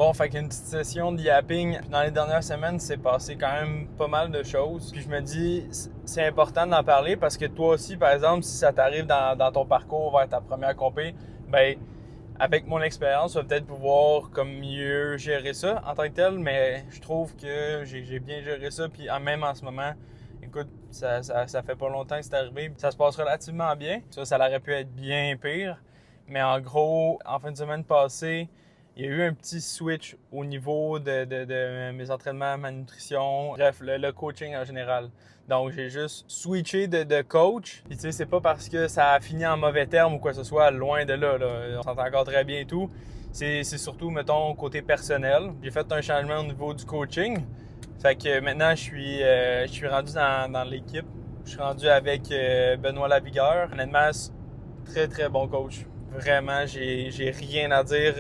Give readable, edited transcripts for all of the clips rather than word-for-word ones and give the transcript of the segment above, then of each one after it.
Bon, fait qu'une petite session de yapping. Dans les dernières semaines, c'est passé quand même pas mal de choses. Puis je me dis, c'est important d'en parler parce que toi aussi, par exemple, si ça t'arrive dans ton parcours vers ta première compé, ben avec mon expérience, tu vas peut-être pouvoir comme mieux gérer ça en tant que tel, mais je trouve que j'ai bien géré ça. Puis même en ce moment, écoute, ça fait pas longtemps que c'est arrivé. Ça se passe relativement bien. Ça aurait pu être bien pire. Mais en gros, en fin de semaine passée, il y a eu un petit switch au niveau de mes entraînements, ma nutrition, bref, le coaching en général. Donc, j'ai juste switché de coach. Puis, tu sais, c'est pas parce que ça a fini en mauvais termes ou quoi que ce soit, loin de là. On s'entend encore très bien et tout. C'est surtout, mettons, côté personnel. J'ai fait un changement au niveau du coaching. Fait que maintenant, je suis rendu dans l'équipe. Je suis rendu avec Benoît Lavigueur. Honnêtement, très, très bon coach. Vraiment, j'ai rien à dire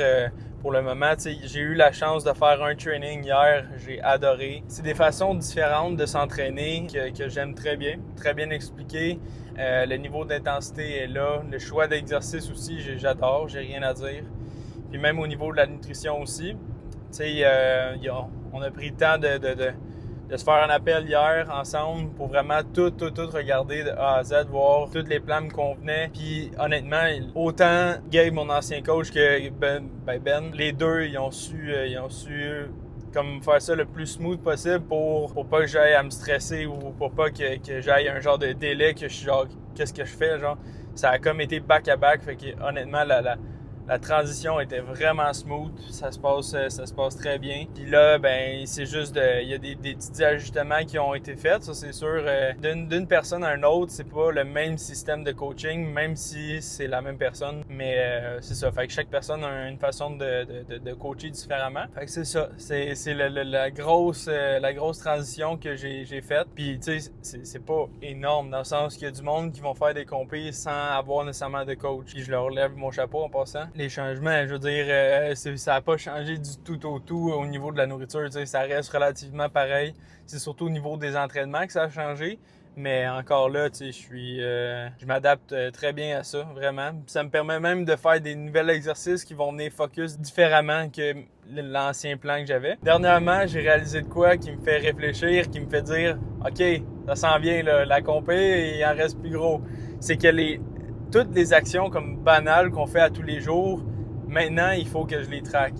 pour le moment. T'sais, j'ai eu la chance de faire un training hier. J'ai adoré. C'est des façons différentes de s'entraîner que j'aime très bien expliqué. Le niveau d'intensité est là. Le choix d'exercice aussi, j'adore. J'ai rien à dire. Puis même au niveau de la nutrition aussi. On a pris le temps de se faire un appel hier ensemble pour vraiment tout regarder de A à Z, voir tous les plans me convenaient. Puis honnêtement, autant Gabe, mon ancien coach, que Ben, les deux, ils ont su comme faire ça le plus smooth possible pour pas que j'aille à me stresser ou pour pas que j'aille un genre de délai que je suis genre, qu'est-ce que je fais, genre. Ça a comme été back à back, fait que honnêtement, la transition était vraiment smooth, ça se passe très bien. Puis là, ben c'est juste, il y a des petits ajustements qui ont été faits, ça c'est sûr. D'une personne à une autre, c'est pas le même système de coaching, même si c'est la même personne. Mais c'est ça, fait que chaque personne a une façon de coacher différemment. Fait que c'est ça, c'est la grosse transition que j'ai faite. Puis tu sais, c'est pas énorme dans le sens qu'il y a du monde qui vont faire des compés sans avoir nécessairement de coach. Puis je leur lève mon chapeau en passant. Les changements, je veux dire, ça n'a pas changé du tout au niveau de la nourriture. Ça reste relativement pareil. C'est surtout au niveau des entraînements que ça a changé. Mais encore là, je m'adapte très bien à ça, vraiment. Ça me permet même de faire des nouveaux exercices qui vont venir focus différemment que l'ancien plan que j'avais. Dernièrement, j'ai réalisé de quoi qui me fait réfléchir, qui me fait dire, OK, ça s'en vient, là, la compé, il en reste plus gros. C'est que toutes les actions comme banales qu'on fait à tous les jours, maintenant, il faut que je les traque.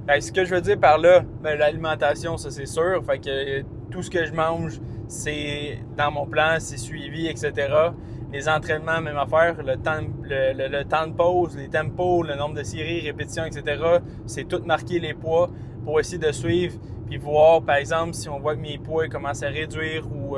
Fait que ce que je veux dire par là, ben, l'alimentation, ça c'est sûr. Fait que tout ce que je mange, c'est dans mon plan, c'est suivi, etc. Les entraînements, même affaire. Le temps de pause, les tempos, le nombre de séries, répétitions, etc. C'est tout marqué les poids pour essayer de suivre puis voir, par exemple, si on voit que mes poids commencent à réduire ou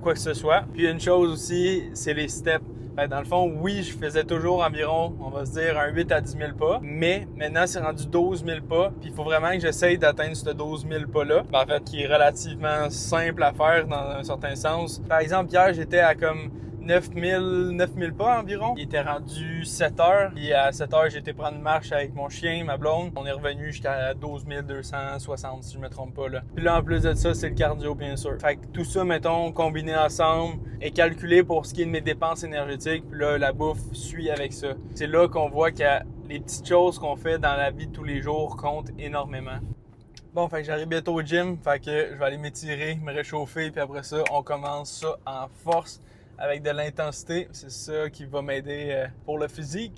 quoi que ce soit. Puis une chose aussi, c'est les steps. Dans le fond, oui, je faisais toujours environ, on va se dire, un 8 à 10 000 pas. Mais maintenant, c'est rendu 12 000 pas. Puis il faut vraiment que j'essaye d'atteindre ce 12 000 pas-là. En fait, qui est relativement simple à faire dans un certain sens. Par exemple, hier, j'étais à comme 9 000 pas environ. Il était rendu 7 heures. Puis à 7 heures, j'ai été prendre une marche avec mon chien, ma blonde. On est revenu jusqu'à 12 260, si je me trompe pas, là. Puis là, en plus de ça, c'est le cardio, bien sûr. Fait que tout ça, mettons, combiné ensemble et calculé pour ce qui est de mes dépenses énergétiques. Puis là, la bouffe suit avec ça. C'est là qu'on voit que les petites choses qu'on fait dans la vie de tous les jours comptent énormément. Bon, fait que j'arrive bientôt au gym. Fait que je vais aller m'étirer, me réchauffer. Puis après ça, on commence ça en force avec de l'intensité. C'est ça qui va m'aider pour le physique.